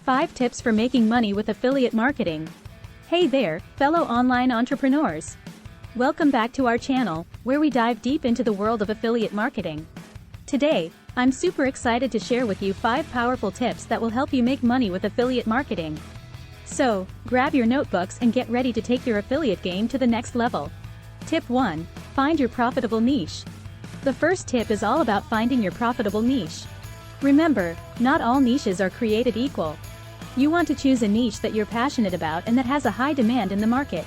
5 tips for making money with affiliate marketing. Hey there, fellow online entrepreneurs. Welcome back to our channel, where we dive deep into the world of affiliate marketing. Today, I'm super excited to share with you 5 powerful tips that will help you make money with affiliate marketing. So, grab your notebooks and get ready to take your affiliate game to the next level. Tip 1. Find your profitable niche. The first tip is all about finding your profitable niche. Remember, not all niches are created equal. You want to choose a niche that you're passionate about and that has a high demand in the market.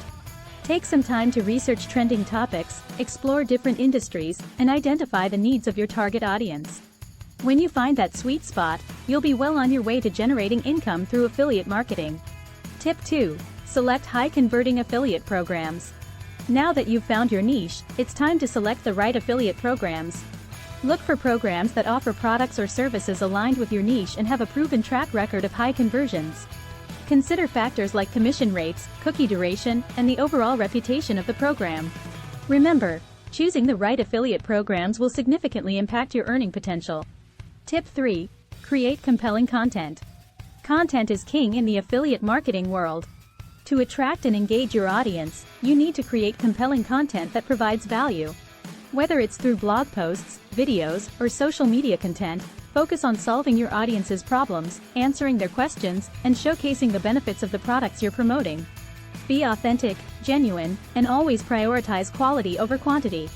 Take some time to research trending topics, explore different industries, and identify the needs of your target audience. When you find that sweet spot, you'll be well on your way to generating income through affiliate marketing. Tip 2. Select high-converting affiliate programs. Now that you've found your niche, it's time to select the right affiliate programs. Look for programs that offer products or services aligned with your niche and have a proven track record of high conversions. Consider factors like commission rates, cookie duration, and the overall reputation of the program. Remember, choosing the right affiliate programs will significantly impact your earning potential. Tip 3. Create compelling content. Content is king in the affiliate marketing world. To attract and engage your audience, you need to create compelling content that provides value. Whether it's through blog posts, videos, or social media content, focus on solving your audience's problems, answering their questions, and showcasing the benefits of the products you're promoting. Be authentic, genuine, and always prioritize quality over quantity.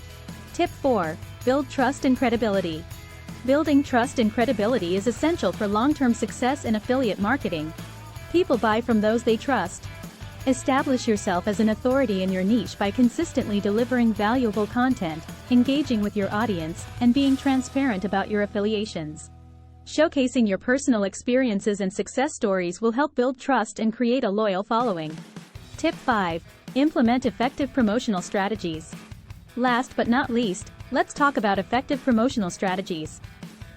Tip 4. Build trust and credibility. Building trust and credibility is essential for long-term success in affiliate marketing. People buy from those they trust. Establish yourself as an authority in your niche by consistently delivering valuable content, engaging with your audience, and being transparent about your affiliations. Showcasing your personal experiences and success stories will help build trust and create a loyal following. Tip 5. Implement effective promotional strategies. Last but not least, let's talk about effective promotional strategies.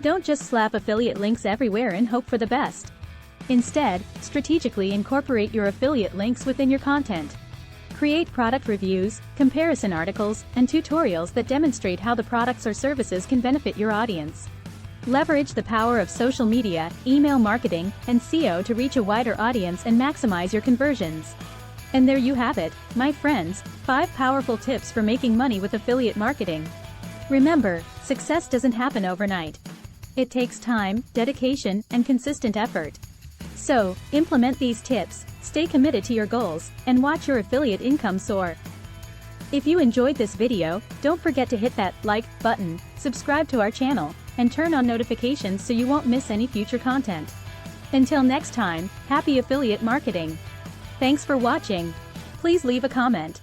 Don't just slap affiliate links everywhere and hope for the best. Instead, strategically incorporate your affiliate links within your content. Create product reviews, comparison articles, and tutorials that demonstrate how the products or services can benefit your audience. Leverage the power of social media, email marketing, and SEO to reach a wider audience and maximize your conversions. And there you have it, my friends, 5 powerful tips for making money with affiliate marketing. Remember, success doesn't happen overnight. It takes time, dedication, and consistent effort. So, implement these tips, stay committed to your goals, and watch your affiliate income soar. If you enjoyed this video, don't forget to hit that like button, subscribe to our channel, and turn on notifications so you won't miss any future content. Until next time, happy affiliate marketing! Thanks for watching. Please leave a comment.